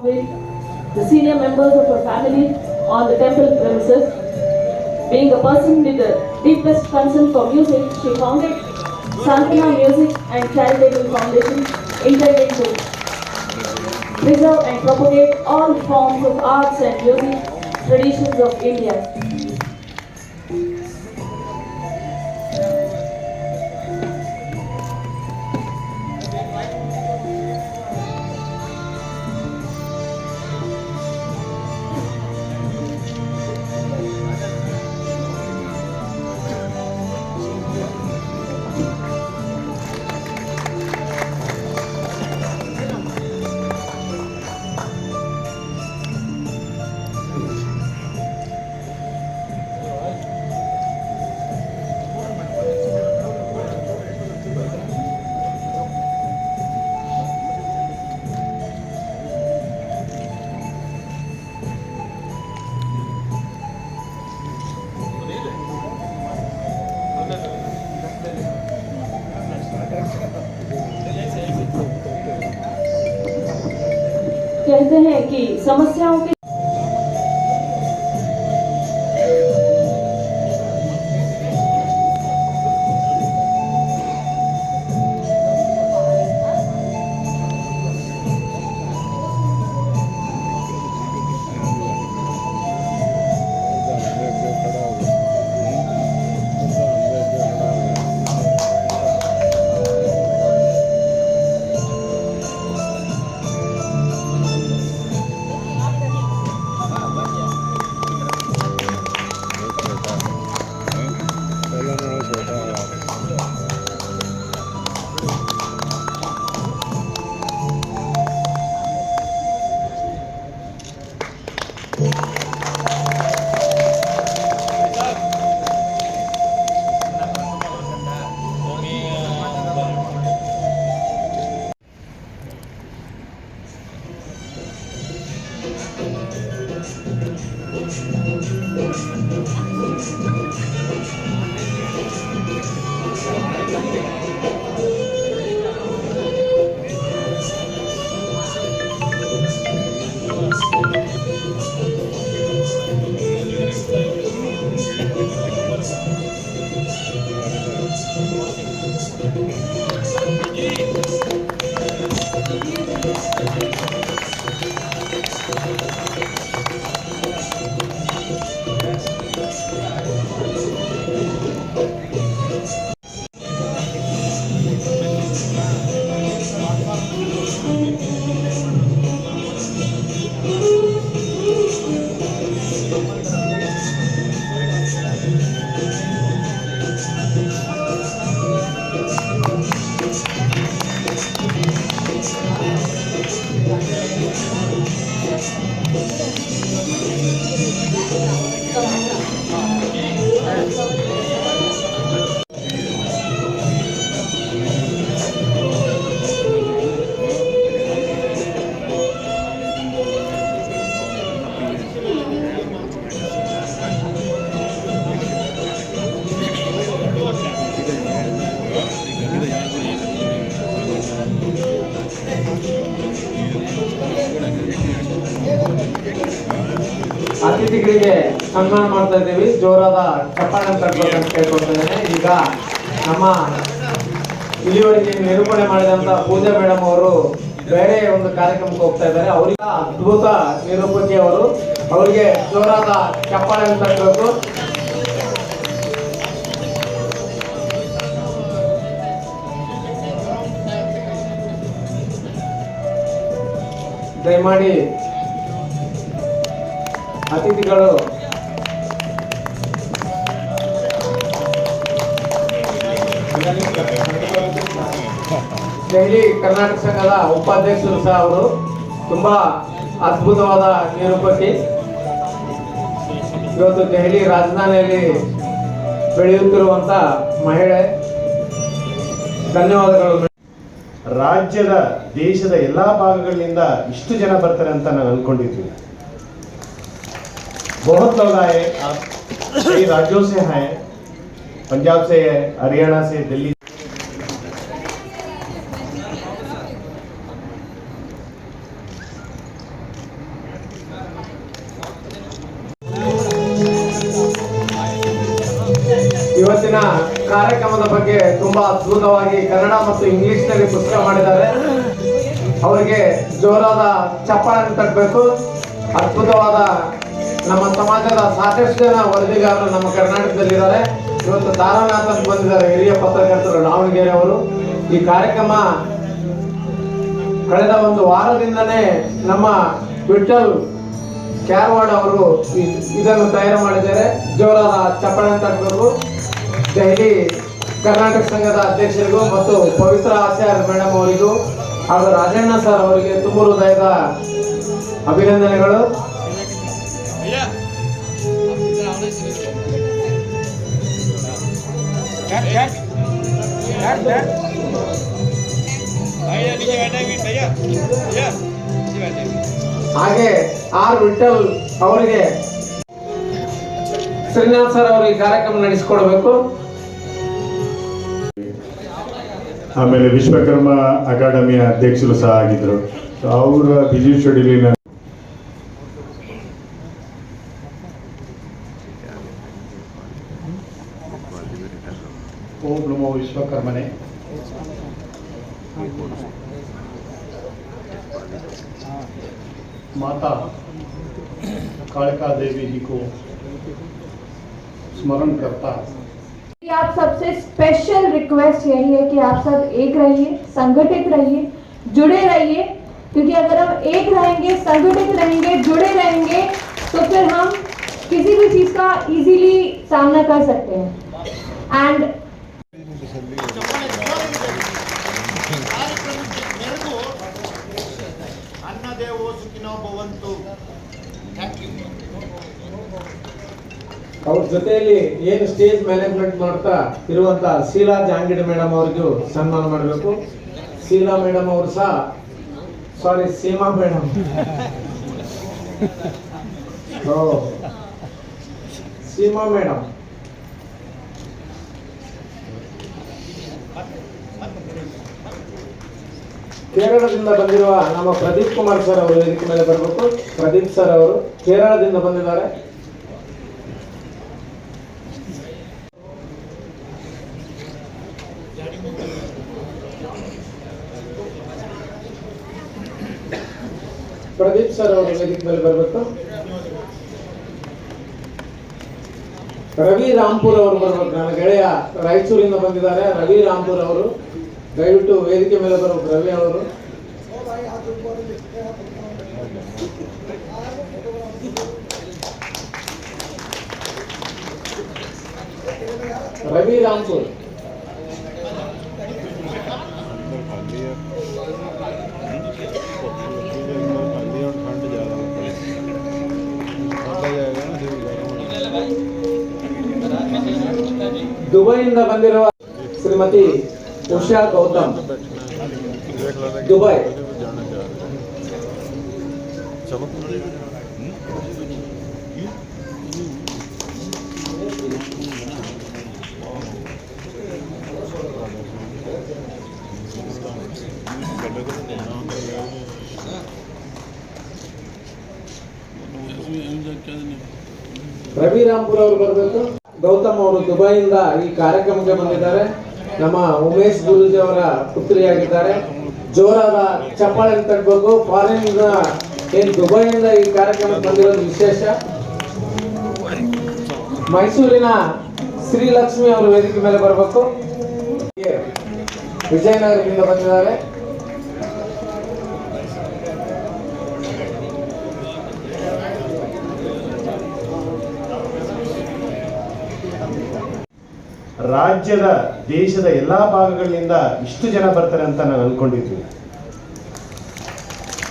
with the senior members of her family on the temple premises. Being a person with the deepest concern for music, she founded Santana Music and Charitable Foundation intended to preserve and propagate all forms of arts and music traditions of India. कहते हैं कि समस्याओं के ಅತಿಥಿಗಳಿಗೆ ಸನ್ಮಾನ ಮಾಡ್ತಾ ಇದ್ದೀವಿ. ಜೋರಾದ ಚಪ್ಪಾಳೆ ತಟ್ಟಬೇಕಂತ ಕೇಳ್ಕೊಳ್ತಿದ್ದೇನೆ. ಈಗ ನಮ್ಮ ಇಲ್ಲಿವರೆಗೆ ನಿರೂಪಣೆ ಮಾಡಿದಂತ ಪೂಜಾ ಮೇಡಮ್ ಅವರು ಬೇರೆ ಒಂದು ಕಾರ್ಯಕ್ರಮಕ್ಕೆ ಹೋಗ್ತಾ ಇದ್ದಾರೆ. ಅವರಿಗೆ ಅದ್ಭುತ ನಿರೂಪಕಿ ಅವರು, ಅವರಿಗೆ ಜೋರಾದ ಚಪ್ಪಾಳೆ ತಟ್ಟಬೇಕು. ದಯಮಾಡಿ ಅತಿಥಿಗಳು ದೆಹಲಿ ಕರ್ನಾಟಕ ಸಂಘದ ಉಪಾಧ್ಯಕ್ಷರು ಸಹ ಅವರು ತುಂಬಾ ಅದ್ಭುತವಾದ ನಿರೂಪಕಿ. ಇವತ್ತು ದೆಹಲಿ ರಾಜಧಾನಿಯಲ್ಲಿ ಬೆಳೆಯುತ್ತಿರುವಂತ ಮಹಿಳೆ. ಧನ್ಯವಾದಗಳು. ರಾಜ್ಯದ ದೇಶದ ಎಲ್ಲಾ ಭಾಗಗಳಿಂದ ಇಷ್ಟು ಜನ ಬರ್ತಾರೆ ಅಂತ ನಾನು ಅನ್ಕೊಂಡಿದ್ದೀನಿ. बहुत लोग आए, कई राज्यों से हैं, पंजाब से है, हरियाणा से, दिल्ली। ಇವತ್ತಿನ ಕಾರ್ಯಕ್ರಮದ ಬಗ್ಗೆ ತುಂಬಾ ಅದ್ಭುತವಾಗಿ ಕನ್ನಡ ಮತ್ತು ಇಂಗ್ಲಿಷ್ನಲ್ಲಿ ಪುಸ್ತಕ ಮಾಡಿದ್ದಾರೆ. ಅವರಿಗೆ ಜೋರಾದ ಚಪ್ಪಾಳೆ ತಟ್ಟಬೇಕು. ಅದ್ಭುತವಾದ ನಮ್ಮ ಸಮಾಜದ ಸಾಕಷ್ಟು ಜನ ವರದಿಗಾರರು ನಮ್ಮ ಕರ್ನಾಟಕದಲ್ಲಿದ್ದಾರೆ. ಇವತ್ತು ತಾರಾನಾಥ್ ಅಂತ ಬಂದಿದ್ದಾರೆ, ಹಿರಿಯ ಪತ್ರಕರ್ತರು ದಾವಣಗೆರೆ ಅವರು. ಈ ಕಾರ್ಯಕ್ರಮ ಕಳೆದ ಒಂದು ವಾರದಿಂದನೇ ನಮ್ಮ ವಿಠಲ್ ಕ್ಯಾರವಾಡ ಅವರು ಇದನ್ನು ತಯಾರು ಮಾಡಿದ್ದಾರೆ. ಜೋರಾದ ಚಪ್ಪಾಳೆ ತಟ್ಟಬೇಕು. ದೆಹಲಿ ಕರ್ನಾಟಕ ಸಂಘದ ಅಧ್ಯಕ್ಷರಿಗೂ ಮತ್ತು ಪವಿತ್ರ ಆಚಾರ್ಯ ಮೇಡಮ್ ಅವರಿಗೂ ಹಾಗೂ ರಾಜಣ್ಣ ಸರ್ ಅವರಿಗೆ ತುಂಬ ಹೃದಯದ ಅಭಿನಂದನೆಗಳು. ಹಾಗೆ ಆರ್ ವಿಠಲ್ ಅವರಿಗೆ ಶ್ರೀನಾಥ್ ಸರ್ ಅವರು ಈ ಕಾರ್ಯಕ್ರಮ ನಡೆಸಿಕೊಡ್ಬೇಕು. ಆಮೇಲೆ ವಿಶ್ವಕರ್ಮ ಅಕಾಡೆಮಿಯ ಅಧ್ಯಕ್ಷರು ಸಹ ಆಗಿದ್ರು. ಅವರ ಬಿಜಿ ಶೆಡ್ಯೂಲಿನ ओम नमो विश्वकर्मणे। माता कालिका देवी जी को स्मरण करता है। आप सबसे स्पेशल रिक्वेस्ट यही है कि आप सब एक रहिए, संगठित रहिए, जुड़े रहिए, क्योंकि अगर हम एक रहेंगे, संगठित रहेंगे, जुड़े रहेंगे तो फिर हम किसी भी चीज का इजीली सामना कर सकते हैं. एंड ಅವ್ರ ಜೊತೆಯಲ್ಲಿ ಏನು ಸ್ಟೇಜ್ ಮ್ಯಾನೇಜ್ಮೆಂಟ್ ಮಾಡ್ತಾ ಇರುವಂತ ಶೀಲಾ ಜಾಂಗಿಡ್ ಮೇಡಮ್ ಅವರಿಗೂ ಸನ್ಮಾನ ಮಾಡಬೇಕು. ಶೀಲಾ ಮೇಡಮ್ ಅವರು ಸಹ ಸೀಮಾ ಮೇಡಮ್ ಸೀಮಾ ಮೇಡಮ್ ಕೇರಳದಿಂದ ಬಂದಿರುವ ನಮ್ಮ ಪ್ರದೀಪ್ ಕುಮಾರ್ ಸರ್ ಅವರು ವೇದಿಕೆ ಮೇಲೆ ಬರಬೇಕು. ಪ್ರದೀಪ್ ಸರ್ ಅವರು ಕೇರಳದಿಂದ ಬಂದಿದ್ದಾರೆ. ಪ್ರದೀಪ್ ಸರ್ ಅವರು ವೇದಿಕೆ ಮೇಲೆ ಬರಬೇಕು. ರವಿ ರಾಂಪುರ್ ಅವರು ಬರಬೇಕು. ನನ್ನ ಗೆಳೆಯ ರಾಯಚೂರಿಂದ ಬಂದಿದ್ದಾರೆ. ರವಿ ರಾಂಪುರ್ ಅವರು ದಯವಿಟ್ಟು ವೇದಿಕೆ ಮೇಲೆ ಬರಬೇಕು. ರವಿ ಅವರು रवि रामपुर ದುಬೈಯಿಂದ ಬಂದಿರುವ ಶ್ರೀಮತಿ ಉಷಾ ಗೌತಮ್ ದುಬೈ. ರವಿ ರಾಂಪುರ್ ಅವರು ಬರಬೇಕು. ಗೌತಮ್ ಅವರು ದುಬೈಯಿಂದ ಈ ಕಾರ್ಯಕ್ರಮಕ್ಕೆ ಬಂದಿದ್ದಾರೆ. ನಮ್ಮ ಉಮೇಶ್ ಗುರೂಜಿ ಅವರ ಪುತ್ರಿಯಾಗಿದ್ದಾರೆ. ಜೋರಾದ ಚಪ್ಪಾಳೆ ತಟ್ಟಬೇಕು. ಫಾರಿನ್ ಏನ್ ದುಬೈಯಿಂದ ಈ ಕಾರ್ಯಕ್ರಮಕ್ಕೆ ಬಂದಿರೋದು ವಿಶೇಷ. ಮೈಸೂರಿನ ಶ್ರೀಲಕ್ಷ್ಮಿ ಅವರು ವೇದಿಕೆ ಮೇಲೆ ಬರಬೇಕು. ವಿಜಯನಗರದಿಂದ ಬಂದಿದ್ದಾರೆ. ರಾಜ್ಯದ ದೇಶದ ಎಲ್ಲಾ ಭಾಗಗಳಿಂದ ಇಷ್ಟು ಜನ ಬರ್ತಾರೆ ಅಂತ ನಾನು ಅನ್ಕೊಂಡಿದ್ವಿ.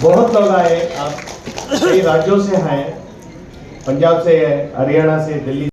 बहुत लोग आए, कई राज्यों से हैं, पंजाब से है, हरियाणा से, दिल्ली